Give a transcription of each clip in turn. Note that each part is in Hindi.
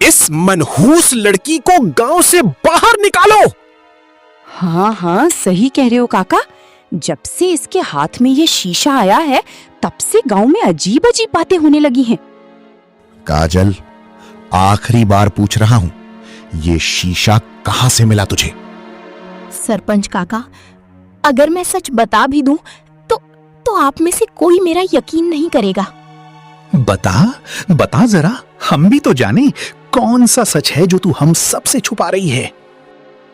इस मनहूस लड़की को गांव से बाहर निकालो। हाँ हाँ, सही कह रहे हो काका। जब से इसके हाथ में ये शीशा आया है, तब से गांव में अजीब अजीब बातें होने लगी हैं। काजल, आखिरी बार पूछ रहा हूं, ये शीशा कहां से मिला तुझे? सरपंच काका, अगर मैं सच बता भी दूं तो आप में से कोई मेरा यकीन नहीं करेगा। बता जरा, हम भी तो जाने कौन सा सच है जो तू हम सबसे छुपा रही है।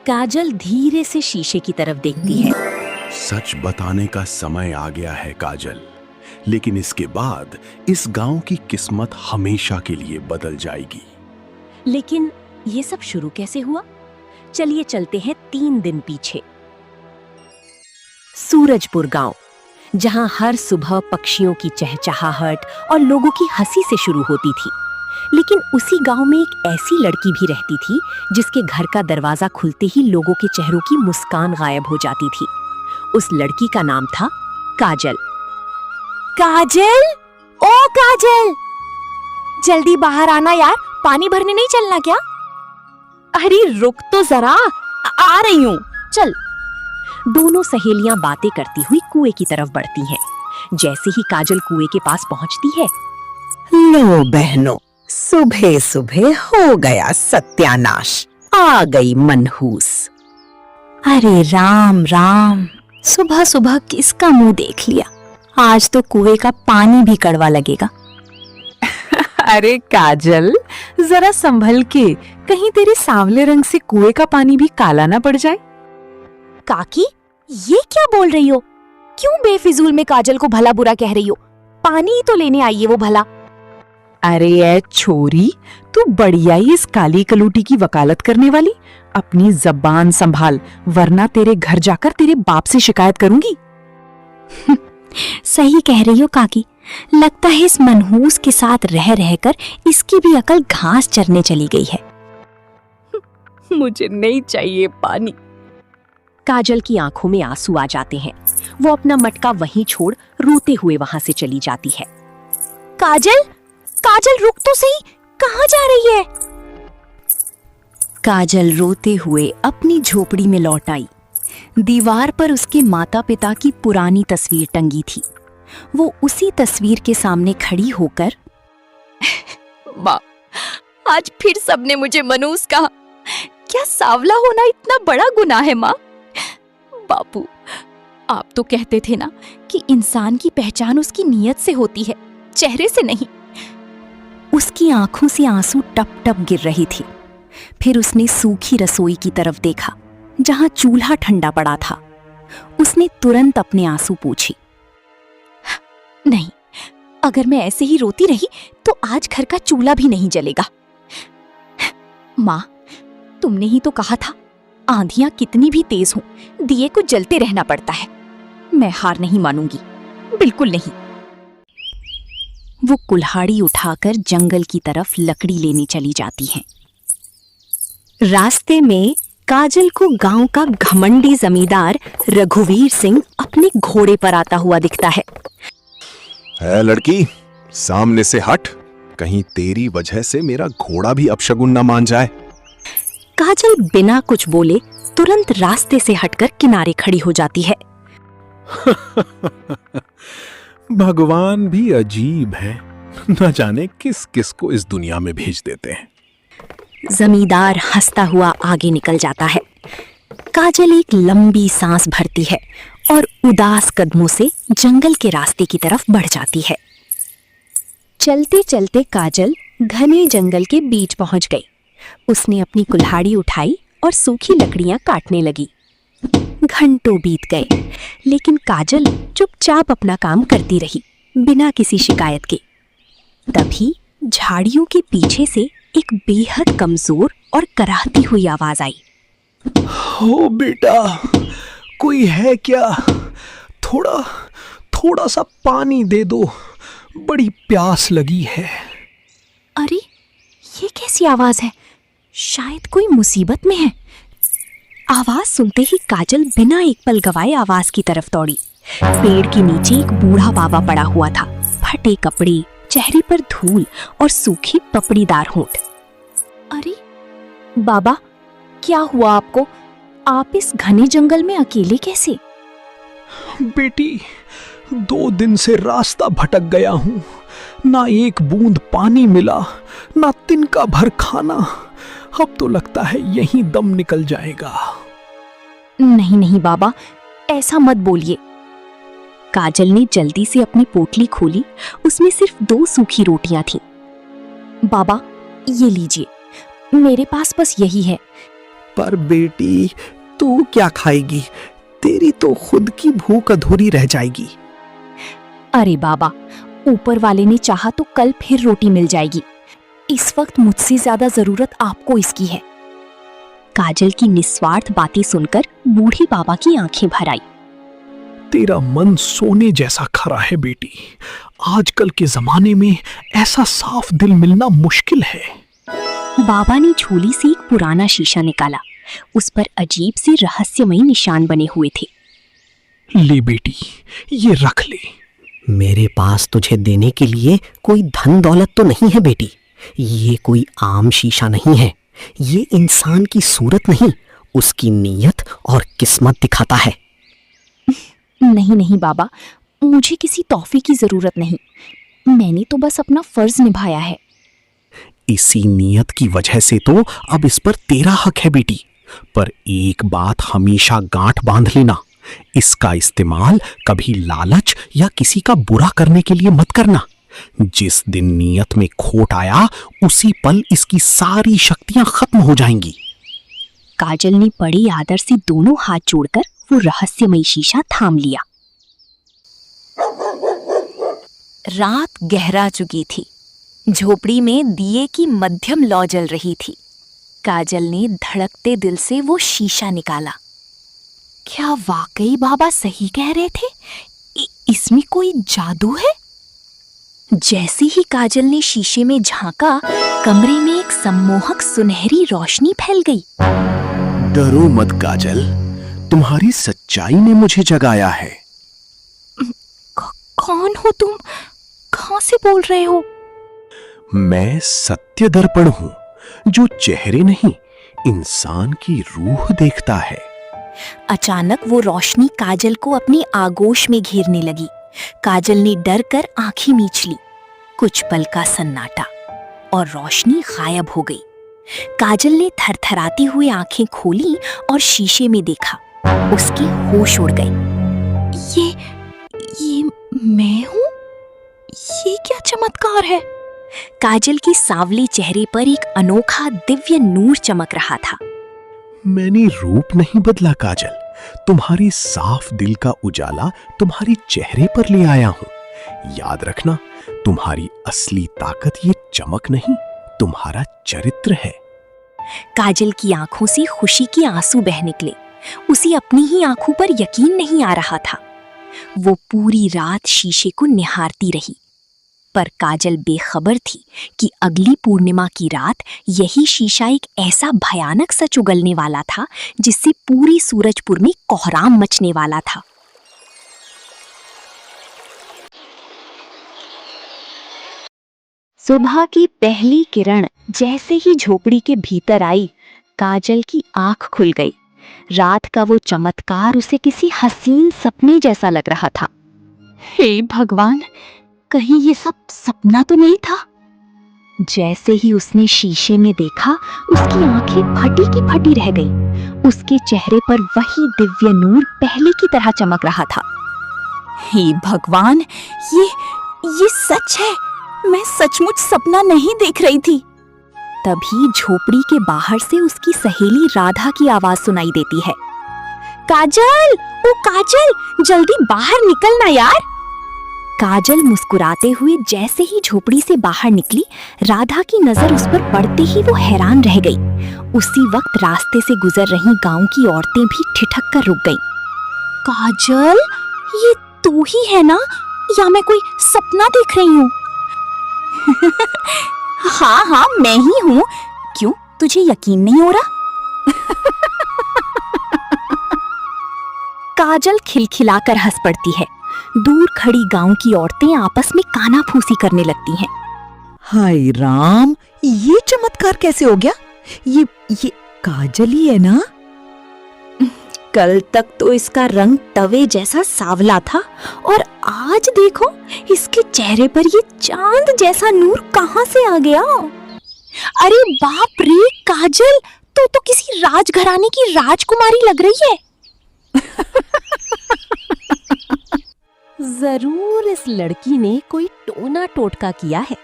काजल धीरे से शीशे की तरफ देखती है। सच बताने का समय आ गया है काजल, लेकिन इसके बाद इस गांव की किस्मत हमेशा के लिए बदल जाएगी। लेकिन ये सब शुरू कैसे हुआ? चलिए चलते हैं 3 दिन पीछे। सूरजपुर गांव, जहां हर सुबह पक्षियों की चहचहाहट और लोगों की हंसी से शुरू होती थी। लेकिन उसी गांव में एक ऐसी लड़की भी रहती थी जिसके घर का दरवाजा खुलते ही लोगों के चेहरों की मुस्कान गायब हो जाती थी। उस लड़की का नाम था काजल। काजल, ओ काजल, जल्दी बाहर आना यार, पानी भरने नहीं चलना क्या? अरे रुक तो जरा, आ रही हूँ, चल। दोनों सहेलियां बातें करती हुई कुएं की तरफ बढ़ती हैं। जैसे ही काजल कुएं के पास पहुंचती है, लो बहनों, सुबह सुबह हो गया सत्यानाश, आ गई मनहूस। अरे राम राम, सुबह सुबह किसका मुंह देख लिया। आज तो कुएं का पानी भी कड़वा लगेगा। अरे काजल, जरा संभल के, कहीं तेरे सांवले रंग से कुएं का पानी भी काला ना पड़ जाए। काकी, ये क्या बोल रही हो? क्यों बेफिजूल में काजल को भला बुरा कह रही हो? पानी ही तो लेने आई है वो भला। अरे ए छोरी, तू बढ़िया ही इस काली कलूटी की वकालत करने वाली। अपनी जबान संभाल, वरना तेरे घर जाकर तेरे बाप से शिकायत करूंगी। सही कह रही हो काकी, लगता है इस मनहूस के साथ रह रहकर इसकी भी अकल घास चरने चली गई है। मुझे नहीं चाहिए पानी। काजल की आंखों में आंसू आ जाते हैं। वो अपना मटका वहीं छोड़ रोते हुए वहां से चली जाती है। काजल, काजल रुक तो सही, कहाँ जा रही है? काजल रोते हुए अपनी झोपड़ी में लौट आई। दीवार पर उसके माता पिता की पुरानी तस्वीर टंगी थी। वो उसी तस्वीर के सामने खड़ी होकर माँ, आज फिर सबने मुझे मनहूस कहा। क्या सांवला होना इतना बड़ा गुनाह है माँ? बापू, आप तो कहते थे ना कि इंसान की पहचान उसकी नीयत से होती है, चेहरे से नहीं। उसकी आंखों से आंसू टप टप गिर रही थी। फिर उसने सूखी रसोई की तरफ देखा, जहां चूल्हा ठंडा पड़ा था। उसने तुरंत अपने आंसू पोंछी। नहीं, अगर मैं ऐसे ही रोती रही तो आज घर का चूल्हा भी नहीं जलेगा। माँ, तुमने ही तो कहा था, आंधियां कितनी भी तेज हों, दिए को जलते रहना पड़ता है। मैं हार नहीं मानूंगी, बिल्कुल नहीं। वो कुल्हाड़ी उठाकर जंगल की तरफ लकड़ी लेने चली जाती हैं। रास्ते में काजल को गांव का घमंडी जमींदार रघुवीर सिंह अपने घोड़े पर आता हुआ दिखता है। लड़की, सामने से हट, कहीं तेरी वजह से मेरा घोड़ा भी अपशगुन न मान जाए। काजल बिना कुछ बोले तुरंत रास्ते से हटकर किनारे खड़ी हो जाती है। भगवान भी अजीब है, न जाने किस किस को इस दुनिया में भेज देते हैं। जमींदार हंसता हुआ आगे निकल जाता है। काजल एक लंबी सांस भरती है और उदास कदमों से जंगल के रास्ते की तरफ बढ़ जाती है। चलते चलते काजल घने जंगल के बीच पहुंच गई। उसने अपनी कुल्हाड़ी उठाई और सूखी लकड़ियां काटने लगी। घंटों बीत गए, लेकिन काजल चुपचाप अपना काम करती रही, बिना किसी शिकायत के। तभी झाड़ियों के पीछे से एक बेहद कमजोर और कराहती हुई आवाज आई। ओ बेटा, कोई है क्या? थोड़ा सा पानी दे दो, बड़ी प्यास लगी है। अरे, ये कैसी आवाज है? शायद कोई मुसीबत में है। आवाज सुनते ही काजल बिना एक पल गवाए आवाज की तरफ दौड़ी। पेड़ के नीचे एक बूढ़ा बाबा पड़ा हुआ था, फटे कपड़े, चेहरे पर धूल और सूखी पपड़ीदार होंठ। अरे बाबा, क्या हुआ आपको? आप इस घने जंगल में अकेले कैसे? बेटी, 2 दिन से रास्ता भटक गया हूं। ना एक बूंद पानी मिला, ना तिनका भर खाना। अब तो लगता है यहीं दम निकल जाएगा। नहीं नहीं बाबा, ऐसा मत बोलिए। काजल ने जल्दी से अपनी पोटली खोली। उसमें सिर्फ 2 सूखी रोटियां थीं। बाबा, ये लीजिए, मेरे पास बस यही है। पर बेटी, तू क्या खाएगी? तेरी तो खुद की भूख अधूरी रह जाएगी। अरे बाबा, ऊपर वाले ने चाहा तो कल फिर रोटी मिल जाएगी। इस वक्त मुझसे ज्यादा जरूरत आपको इसकी है। काजल की निस्वार्थ बातें सुनकर बूढ़े बाबा की आंखें भर आई। तेरा मन सोने जैसा खरा है बेटी। आजकल के जमाने में ऐसा साफ दिल मिलना मुश्किल है। बाबा ने झोली से एक पुराना शीशा निकाला। उस पर अजीब से रहस्यमयी निशान बने हुए थे। ले बेटी, ये रख ले। मेरे पास तुझे देने के लिए कोई धन दौलत तो नहीं है बेटी। ये कोई आम शीशा नहीं है। ये इंसान की सूरत नहीं, उसकी नीयत और किस्मत दिखाता है। नहीं नहीं बाबा, मुझे किसी तोहफे की जरूरत नहीं। मैंने तो बस अपना फर्ज निभाया है। इसी नीयत की वजह से तो अब इस पर तेरा हक है बेटी। पर एक बात हमेशा गांठ बांध लेना, इसका इस्तेमाल कभी लालच या किसी का बुरा करने के लिए मत करना। जिस दिन नीयत में खोट आया, उसी पल इसकी सारी शक्तियां खत्म हो जाएंगी। काजल ने बड़े आदर से दोनों हाथ जोड़कर वो रहस्यमयी शीशा थाम लिया। रात गहरा चुकी थी। झोपड़ी में दिए की मध्यम लौ जल रही थी। काजल ने धड़कते दिल से वो शीशा निकाला। क्या वाकई बाबा सही कह रहे थे? इसमें कोई जादू है? जैसे ही काजल ने शीशे में झांका, कमरे में एक सम्मोहक सुनहरी रोशनी फैल गई। डरो मत काजल, तुम्हारी सच्चाई ने मुझे जगाया है। कौन हो तुम? कहां से बोल रहे हो? मैं सत्य दर्पण हूं, जो चेहरे नहीं, इंसान की रूह देखता है। अचानक वो रोशनी काजल को अपनी आगोश में घेरने लगी। काजल ने डर कर आंखें मीच ली। कुछ पल का सन्नाटा और रोशनी गायब हो गई। काजल ने थरथराती हुई आंखें खोली और शीशे में देखा। उसके होश उड़ गए। ये मैं हूँ? ये क्या चमत्कार है? काजल के सांवले चेहरे पर एक अनोखा दिव्य नूर चमक रहा था। मैंने रूप नहीं बदला काजल, तुम्हारी साफ दिल का उजाला तुम्हारे चेहरे पर ले आया हूं। याद रखना, तुम्हारी असली ताकत ये चमक नहीं, तुम्हारा चरित्र है। काजल की आंखों से खुशी के आंसू बह निकले। उसे अपनी ही आंखों पर यकीन नहीं आ रहा था। वो पूरी रात शीशे को निहारती रही, पर काजल बेखबर थी कि अगली पूर्णिमा की रात यही शीशा एक ऐसा भयानक सच उगलने वाला था जिससे पूरी सूरजपुर में कोहराम मचने वाला था। सुबह की पहली किरण जैसे ही झोपड़ी के भीतर आई, काजल की आंख खुल गई। रात का वो चमत्कार उसे किसी हसीन सपने जैसा लग रहा था। हे भगवान, कहीं ये सब सपना तो नहीं था? जैसे ही उसने शीशे में देखा, उसकी आंखें फटी की फटी रह गईं। उसके चेहरे पर वही दिव्य नूर पहले की तरह चमक रहा था। हे भगवान, ये सच है। मैं सचमुच सपना नहीं देख रही थी। तभी झोपड़ी के बाहर से उसकी सहेली राधा की आवाज सुनाई देती है। काजल, ओ काजल, जल्दी बाहर निकलना यार। काजल मुस्कुराते हुए जैसे ही झोपड़ी से बाहर निकली, राधा की नजर उस पर पड़ते ही वो हैरान रह गई। उसी वक्त रास्ते से गुजर रही गांव की औरतें भी ठिठक कर रुक गईं। काजल, ये तू ही है ना, या मैं कोई सपना देख रही हूँ? हाँ, मैं ही हूँ। क्यों, तुझे यकीन नहीं हो रहा? काजल खिलखिलाकर हंस पड़ती है। दूर खड़ी गांव की औरतें आपस में कानाफूसी करने लगती हैं। हाय राम, ये चमत्कार कैसे हो गया? ये काजल ही है ना? कल तक तो इसका रंग तवे जैसा सावला था और आज देखो इसके चेहरे पर ये चांद जैसा नूर कहाँ से आ गया? अरे बाप रे काजल, तो किसी राजघराने की राजकुमारी लग रही है। जरूर इस लड़की ने कोई टोना टोटका किया है।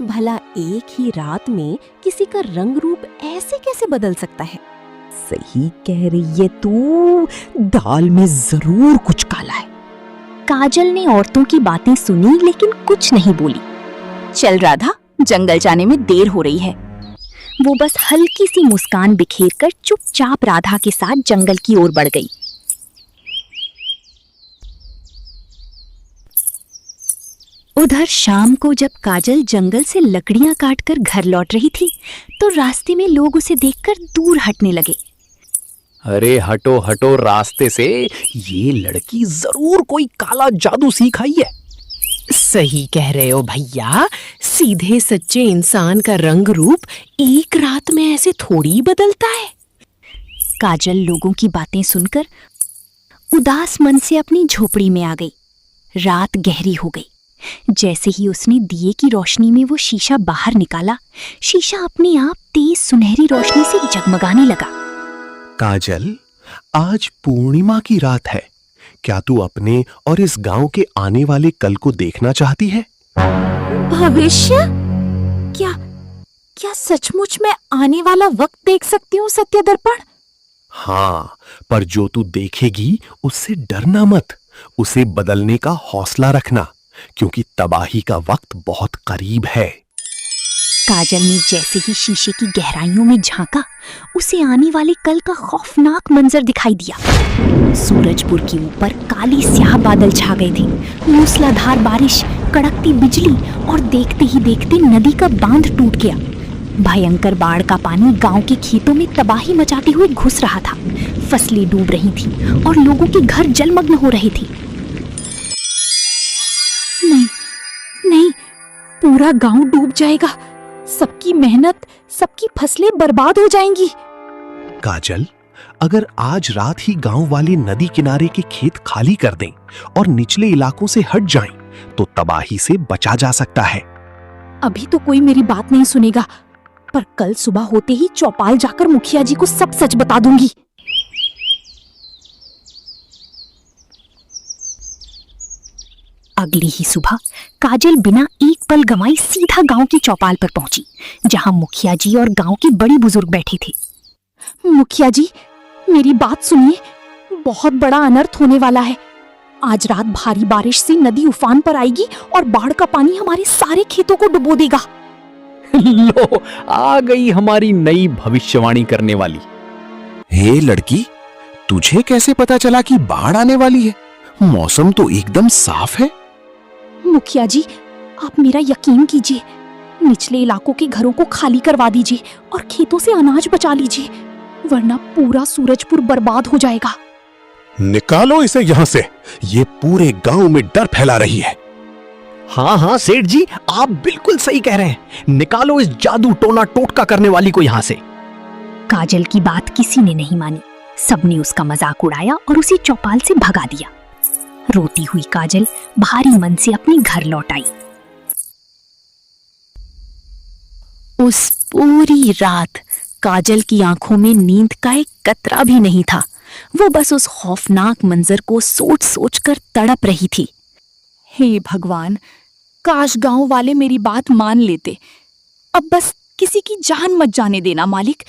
भला एक ही रात में किसी का रंग रूप ऐसे कैसे बदल सकता है? सही कह रही है तू, दाल में जरूर कुछ काला है। काजल ने औरतों की बातें सुनी लेकिन कुछ नहीं बोली। चल राधा, जंगल जाने में देर हो रही है। वो बस हल्की सी मुस्कान बिखेरकर चुपचाप राधा के साथ जंगल की ओर बढ़ गई। उधर शाम को जब काजल जंगल से लकड़ियां काटकर घर लौट रही थी तो रास्ते में लोग उसे देखकर दूर हटने लगे। अरे हटो हटो रास्ते से, ये लड़की जरूर कोई काला जादू सीख आई है। सही कह रहे हो भैया, सीधे सच्चे इंसान का रंग रूप एक रात में ऐसे थोड़ी बदलता है। काजल लोगों की बातें सुनकर उदास मन से अपनी झोपड़ी में आ गई। रात गहरी हो गई। जैसे ही उसने दिए की रोशनी में वो शीशा बाहर निकाला, शीशा अपने आप तेज सुनहरी रोशनी से जगमगाने लगा। काजल, आज पूर्णिमा की रात है। क्या तू अपने और इस गांव के आने वाले कल को देखना चाहती है? भविष्य? क्या सचमुच मैं आने वाला वक्त देख सकती हूँ सत्य दर्पण? हाँ, पर जो तू देखेगी उससे डरना मत, उसे बदलने का हौसला रखना, क्योंकि तबाही का वक्त बहुत करीब है। काजल ने जैसे ही शीशे की गहराइयों में झांका, उसे आने वाले कल का खौफनाक मंजर दिखाई दिया। सूरजपुर के ऊपर काली स्याह बादल छा गए थे। मूसलाधार बारिश, कड़कती बिजली और देखते ही देखते नदी का बांध टूट गया। भयंकर बाढ़ का पानी गांव के खेतों में तबाही मचाते हुए घुस रहा था। फसलें डूब रही थीं और लोगों के घर जलमग्न हो रहे थे। नहीं, पूरा गांव डूब जाएगा। सबकी मेहनत, सबकी फसलें बर्बाद हो जाएंगी। काजल, अगर आज रात ही गांव वाले नदी किनारे के खेत खाली कर दें और निचले इलाकों से हट जाएं, तो तबाही से बचा जा सकता है। अभी तो कोई मेरी बात नहीं सुनेगा, पर कल सुबह होते ही चौपाल जाकर मुखिया जी को सब सच बता दूंगी। अगली ही सुबह काजल बिना एक पल गंवाई सीधा गांव की चौपाल पर पहुंची, जहां मुखिया जी और गांव के बड़े बुजुर्ग बैठे थे। मुखिया जी, मेरी बात सुनिए, बहुत बड़ा अनर्थ होने वाला है। आज रात भारी बारिश से नदी उफान पर आएगी और बाढ़ का पानी हमारे सारे खेतों को डुबो देगा। लो, आ गई हमारी नई भविष्यवाणी करने वाली। हे लड़की, तुझे कैसे पता चला कि बाढ़ आने वाली है? मौसम तो एकदम साफ है। मुखिया जी, आप मेरा यकीन कीजिए। निचले इलाकों के घरों को खाली करवा दीजिए और खेतों से अनाज बचा लीजिए, वरना पूरा सूरजपुर बर्बाद हो जाएगा। निकालो इसे यहाँ से, ये पूरे गांव में डर फैला रही है। हाँ सेठ जी, आप बिल्कुल सही कह रहे हैं। निकालो इस जादू टोना टोटका करने वाली को यहाँ से। काजल की बात किसी ने नहीं मानी। सबने उसका मजाक उड़ाया और उसे चौपाल से भगा दिया। रोती हुई काजल भारी मन से अपने घर लौट आई। उस पूरी रात काजल की आंखों में नींद का एक कतरा भी नहीं था। वो बस उस खौफनाक मंजर को सोच सोच कर तड़प रही थी। हे भगवान, काश गांव वाले मेरी बात मान लेते। अब बस किसी की जान मत जाने देना मालिक,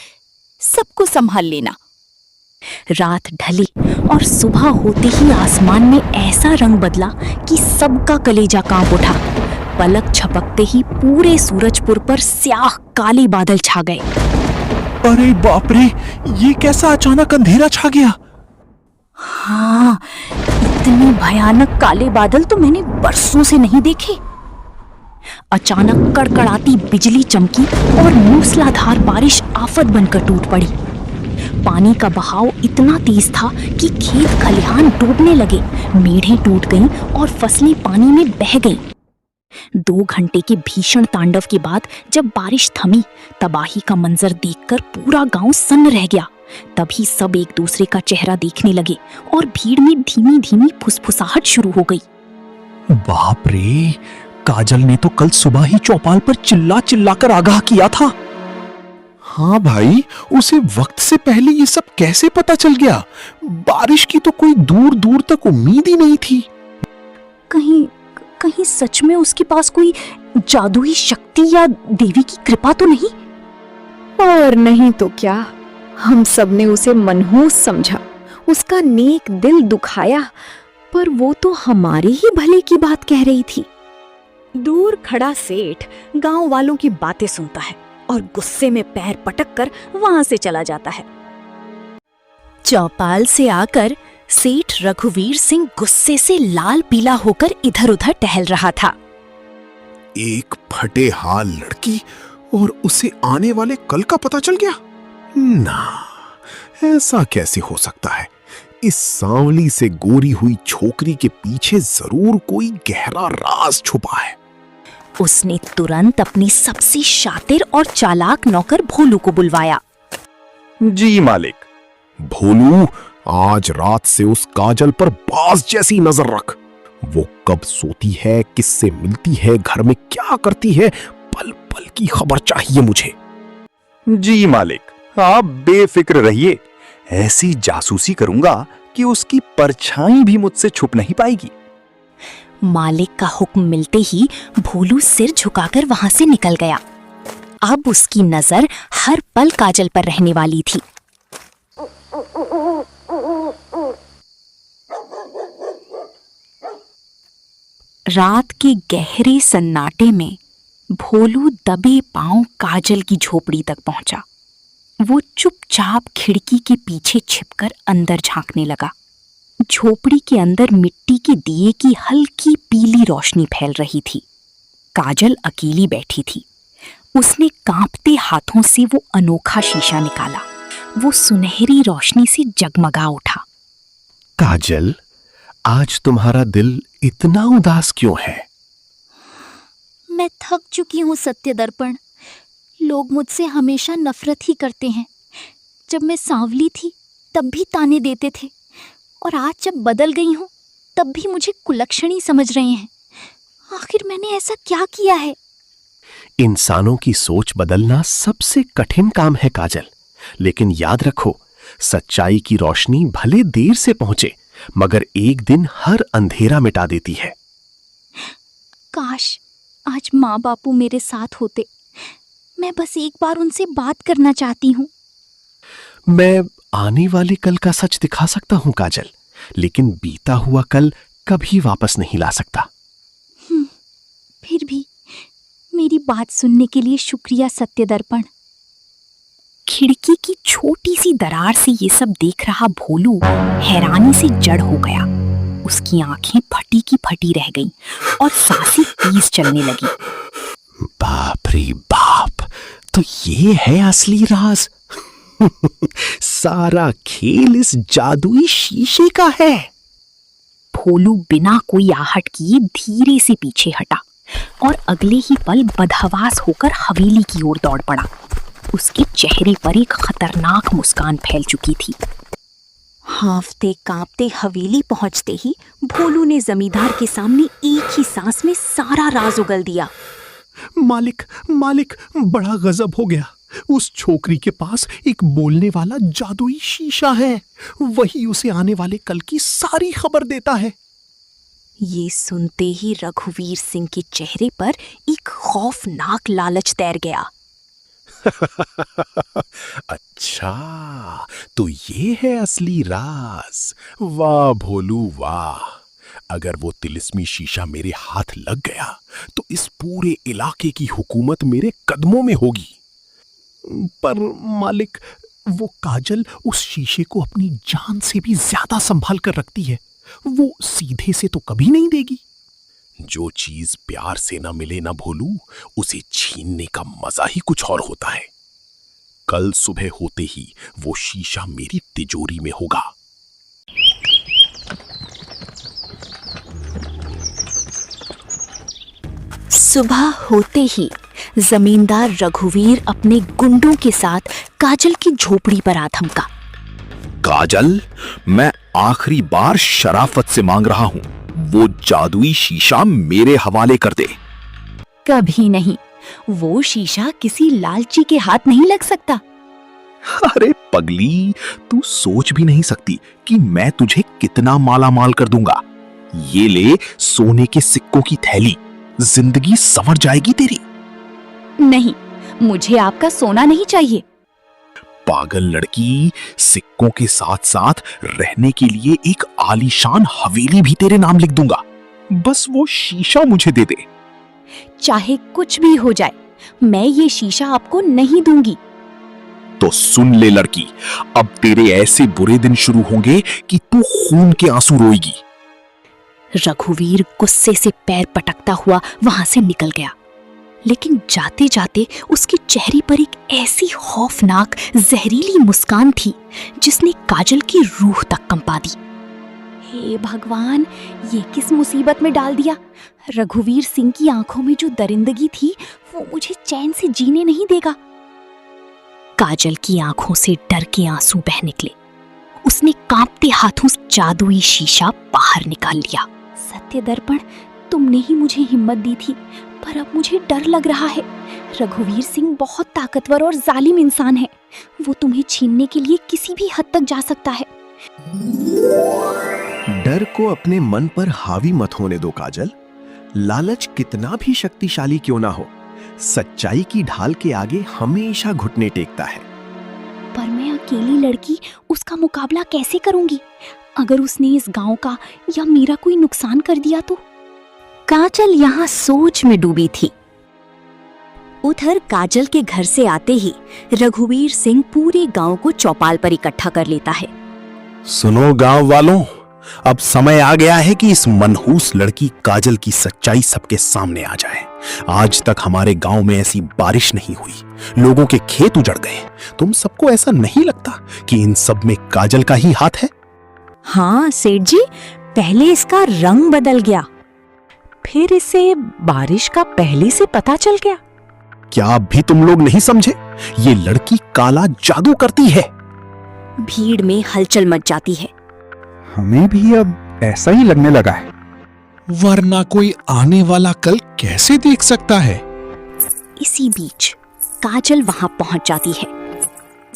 सबको संभाल लेना। रात ढली और सुबह होते ही आसमान में ऐसा रंग बदला कि सबका कलेजा कांप उठा। पलक झपकते ही पूरे सूरजपुर पर स्याह काले बादल छा गए। अरे बाप रे, ये कैसा अचानक अंधेरा छा गया? हाँ, इतने भयानक काले बादल तो मैंने बरसों से नहीं देखे। अचानक कड़कड़ाती बिजली चमकी और मूसलाधार बारिश आफत बनकर टूट पड़ी। पानी का बहाव इतना तेज था कि खेत खलिहान डूबने लगे, मेढ़ें टूट गईं और फसलें पानी में बह गईं। 2 घंटे के भीषण तांडव के बाद जब बारिश थमी, तबाही का मंजर देखकर पूरा गांव सन्न रह गया। तभी सब एक दूसरे का चेहरा देखने लगे और भीड़ में धीमी धीमी फुसफुसाहट शुरू हो गई। बाप रे, काजल ने तो कल सुबह ही चौपाल पर चिल्ला चिल्ला कर आगाह किया था। हाँ भाई, उसे वक्त से पहले ये सब कैसे पता चल गया? बारिश की तो कोई दूर दूर तक उम्मीद ही नहीं थी। कहीं सच में उसके पास कोई जादुई शक्ति या देवी की कृपा तो नहीं? और नहीं तो क्या, हम सब ने उसे मनहूस समझा, उसका नेक दिल दुखाया, पर वो तो हमारे ही भले की बात कह रही थी। दूर खड़ा सेठ गांव वालों की बातें सुनता है और गुस्से में पैर पटक कर वहां से चला जाता है। चौपाल से आकर सेठ रघुवीर सिंह गुस्से से लाल पीला होकर इधर उधर टहल रहा था। एक फटे हाल लड़की और उसे आने वाले कल का पता चल गया? ना, ऐसा कैसे हो सकता है? इस सांवली से गोरी हुई छोकरी के पीछे जरूर कोई गहरा राज छुपा है। उसने तुरंत अपनी सबसे शातिर और चालाक नौकर भोलू को बुलवाया। जी मालिक। भोलू, आज रात से उस काजल पर बाज जैसी नजर रख। वो कब सोती है, किससे मिलती है, घर में क्या करती है, पल पल की खबर चाहिए मुझे। जी मालिक, आप बेफिक्र रहिए। ऐसी जासूसी करूंगा कि उसकी परछाई भी मुझसे छुप नहीं पाएगी। मालिक का हुक्म मिलते ही भोलू सिर झुकाकर वहां से निकल गया। अब उसकी नजर हर पल काजल पर रहने वाली थी। रात के गहरे सन्नाटे में भोलू दबे पांव काजल की झोपड़ी तक पहुंचा। वो चुपचाप खिड़की के पीछे छिपकर अंदर झांकने लगा। झोपड़ी के अंदर मिट्टी के दिए की हल्की पीली रोशनी फैल रही थी। काजल अकेली बैठी थी। उसने कांपते हाथों से वो अनोखा शीशा निकाला। वो सुनहरी रोशनी से जगमगा उठा। काजल, आज तुम्हारा दिल इतना उदास क्यों है? मैं थक चुकी हूँ सत्य दर्पण। लोग मुझसे हमेशा नफरत ही करते हैं। जब मैं सांवली थी तब भी ताने देते थे, और आज जब बदल गई हूँ तब भी मुझे कुलक्षणी समझ रहे हैं। आखिर मैंने ऐसा क्या किया है? इंसानों की सोच बदलना सबसे कठिन काम है काजल, लेकिन याद रखो, सच्चाई की रोशनी भले देर से पहुंचे, मगर एक दिन हर अंधेरा मिटा देती है। काश आज माँ बापू मेरे साथ होते। मैं बस एक बार उनसे बात करना चाहती हूँ। मैं आने वाले कल का सच दिखा सकता हूं काजल, लेकिन बीता हुआ कल कभी वापस नहीं ला सकता। फिर भी मेरी बात सुनने के लिए शुक्रिया सत्य दर्पण। खिड़की की छोटी सी दरार से ये सब देख रहा भोलू हैरानी से जड़ हो गया। उसकी आंखें फटी की फटी रह गईं और सांसें तेज चलने लगी। बाप रे बाप, तो ये है असली राज। सारा खेल इस जादुई शीशे का है। भोलू बिना कोई आहट किए धीरे से पीछे हटा और अगले ही पल बदहवास होकर हवेली की ओर दौड़ पड़ा। उसके चेहरे पर एक खतरनाक मुस्कान फैल चुकी थी। हांफते कांपते हवेली पहुंचते ही भोलू ने जमींदार के सामने एक ही सांस में सारा राज उगल दिया। मालिक, मालिक, बड़ा गजब हो गया। उस छोकरी के पास एक बोलने वाला जादुई शीशा है। वही उसे आने वाले कल की सारी खबर देता है। ये सुनते ही रघुवीर सिंह के चेहरे पर एक खौफनाक लालच तैर गया। अच्छा, तो ये है असली राज। वाह भोलू वाह। अगर वो तिलिस्मी शीशा मेरे हाथ लग गया तो इस पूरे इलाके की हुकूमत मेरे कदमों में होगी। पर मालिक, वो काजल उस शीशे को अपनी जान से भी ज्यादा संभाल कर रखती है। वो सीधे से तो कभी नहीं देगी। जो चीज प्यार से ना मिले ना भोलू, उसे छीनने का मजा ही कुछ और होता है। कल सुबह होते ही वो शीशा मेरी तिजोरी में होगा। सुबह होते ही जमींदार रघुवीर अपने गुंडों के साथ काजल की झोपड़ी पर आ थमका। काजल, मैं आखिरी बार शराफत से मांग रहा हूं, वो जादुई शीशा मेरे हवाले कर दे। कभी नहीं, वो शीशा किसी लालची के हाथ नहीं लग सकता। अरे पगली, तू सोच भी नहीं सकती कि मैं तुझे कितना माला माल कर दूंगा। ये ले सोने के सिक्कों की थैली, जिंदगी संवर जाएगी तेरी। नहीं, मुझे आपका सोना नहीं चाहिए। पागल लड़की, सिक्कों के साथ साथ रहने के लिए एक आलीशान हवेली भी तेरे नाम लिख दूंगा, बस वो शीशा मुझे दे दे। चाहे कुछ भी हो जाए, मैं ये शीशा आपको नहीं दूंगी। तो सुन ले लड़की, अब तेरे ऐसे बुरे दिन शुरू होंगे कि तू खून के आंसू रोएगी। रघुवीर गुस्से से पैर पटकता हुआ वहां से निकल गया, लेकिन जाते जाते उसके चेहरे पर एक ऐसी खौफनाक जहरीली मुस्कान थी जिसने काजल की रूह तक कंपा दी। हे भगवान, ये किस मुसीबत में डाल दिया। रघुवीर सिंह की आंखों में जो दरिंदगी थी वो मुझे चैन से जीने नहीं देगा। काजल की आंखों से डर के आंसू बह निकले। उसने कांपते हाथों जादुई शीशा बाहर निकाल लिया। सत्य दर्पण, तुमने ही मुझे हिम्मत दी थी, पर अब मुझे डर लग रहा है। रघुवीर सिंह बहुत ताकतवर और जालिम इंसान है। वो तुम्हें छीनने के लिए किसी भी हद तक जा सकता है। डर को अपने मन पर हावी मत होने दो काजल। लालच कितना भी शक्तिशाली क्यों ना हो, सच्चाई की ढाल के आगे हमेशा घुटने टेकता है। पर मैं अकेली लड़की उसका मुकाबला कैसे करूंगी? अगर उसने इस गांव का या मेरा कोई नुकसान कर दिया तो? काजल यहाँ सोच में डूबी थी। उधर काजल के घर से आते ही रघुवीर सिंह पूरे गांव को चौपाल पर इकट्ठा कर लेता है। सुनो गांव वालों, अब समय आ गया है कि इस मनहूस लड़की काजल की सच्चाई सबके सामने आ जाए। आज तक हमारे गांव में ऐसी बारिश नहीं हुई, लोगों के खेत उजड़ गए। तुम सबको ऐसा नहीं लगता कि इन सब में काजल का ही हाथ है? हाँ सेठ जी, पहले इसका रंग बदल गया, फिर इसे बारिश का पहले से पता चल गया। क्या अब भी तुम लोग नहीं समझे? ये लड़की काला जादू करती है। भीड़ में हलचल मच जाती है। हमें भी अब ऐसा ही लगने लगा है। वरना कोई आने वाला कल कैसे देख सकता है? इसी बीच काजल वहां पहुंच जाती है।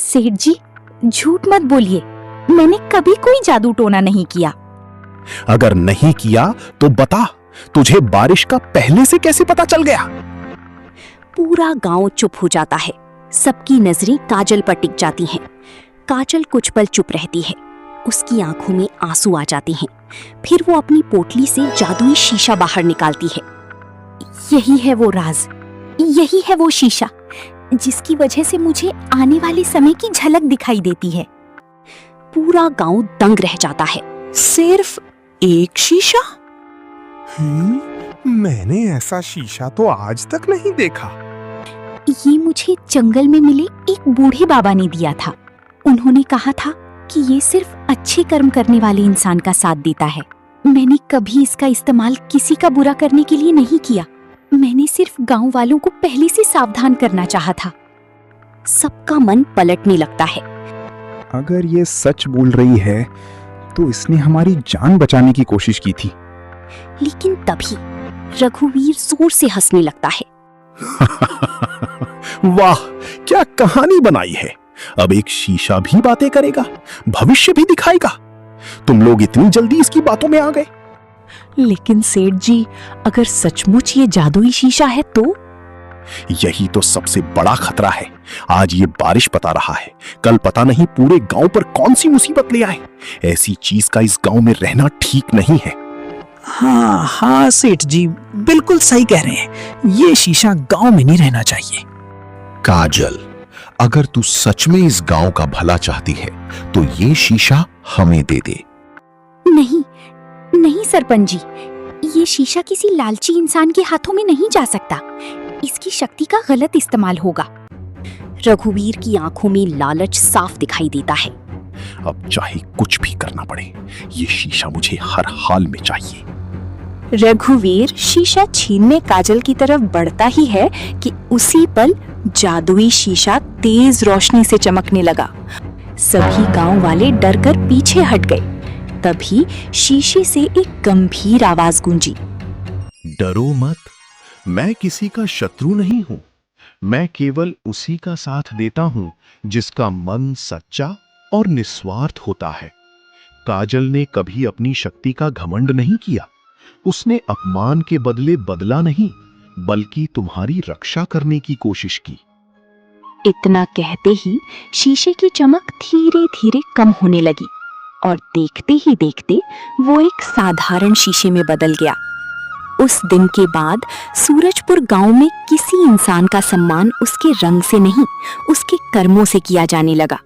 सेठ जी, झूठ मत बोलिए, मैंने कभी कोई जादू टोना नहीं किया। अगर नहीं किया तो बता, तुझे बारिश का पहले से कैसे पता चल गया? पूरा गांव चुप हो जाता है। सबकी नजरें काजल पर टिक जाती हैं। काजल कुछ पल चुप रहती है। उसकी आंखों में आंसू आ जाते हैं। फिर वो अपनी पोटली से जादुई शीशा बाहर निकालती है। यही है वो राज, यही है वो शीशा जिसकी वजह से मुझे आने वाले समय की झलक दिखाई देती है। पूरा गांव दंग रह जाता है। सिर्फ एक शीशा? मैंने ऐसा शीशा तो आज तक नहीं देखा। ये मुझे जंगल में मिले एक बूढ़े बाबा ने दिया था। उन्होंने कहा था कि ये सिर्फ अच्छे कर्म करने वाले इंसान का साथ देता है। मैंने कभी इसका इस्तेमाल किसी का बुरा करने के लिए नहीं किया। मैंने सिर्फ गांव वालों को पहले से सावधान करना चाहा था। सबका मन पलटने लगता है। अगर ये सच बोल रही है तो इसने हमारी जान बचाने की कोशिश की थी। लेकिन तभी रघुवीर जोर से हंसने लगता है। वाह, क्या कहानी बनाई है। अब एक शीशा भी बातें करेगा, भविष्य भी दिखाएगा। तुम लोग इतनी जल्दी इसकी बातों में आ गए। लेकिन सेठ जी, अगर सचमुच ये जादुई शीशा है तो? यही तो सबसे बड़ा खतरा है। आज ये बारिश बता रहा है, कल पता नहीं पूरे गांव पर कौन सी मुसीबत ले आए। ऐसी चीज का इस गांव में रहना ठीक नहीं है। हाँ हाँ सेठ जी, बिल्कुल सही कह रहे हैं। ये शीशा गांव में नहीं रहना चाहिए। काजल, अगर तू सच में इस गांव का भला चाहती है तो ये शीशा हमें दे दे। नहीं नहीं सरपंच जी, ये शीशा किसी लालची इंसान के हाथों में नहीं जा सकता। इसकी शक्ति का गलत इस्तेमाल होगा। रघुवीर की आंखों में लालच साफ दिखाई देता है। अब चाहे कुछ भी करना पड़े, ये शीशा मुझे हर हाल में चाहिए। रघुवीर शीशा छीनने काजल की तरफ बढ़ता ही है कि उसी पल जादुई शीशा तेज रोशनी से चमकने लगा। सभी गांव वाले डरकर पीछे हट गए। तभी शीशे से एक गंभीर आवाज गूंजी। डरो मत, मैं किसी का शत्रु नहीं हूं। मैं केवल उसी का साथ देता हूं जिसका मन सच्चा और निस्वार्थ होता है। काजल ने कभी अपनी शक्ति का घमंड नहीं किया। उसने अपमान के बदले बदला नहीं, बल्कि तुम्हारी रक्षा करने की कोशिश की। इतना कहते ही शीशे की चमक धीरे धीरे कम होने लगी और देखते ही देखते वो एक साधारण शीशे में बदल गया। उस दिन के बाद सूरजपुर गांव में किसी इंसान का सम्मान उसके रंग से नहीं, उसके कर्मों से किया जाने लगा।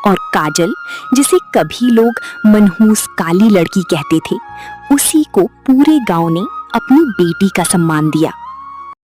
और काजल, जिसे कभी लोग मनहूस काली लड़की कहते थे, उसी को पूरे गांव ने अपनी बेटी का सम्मान दिया।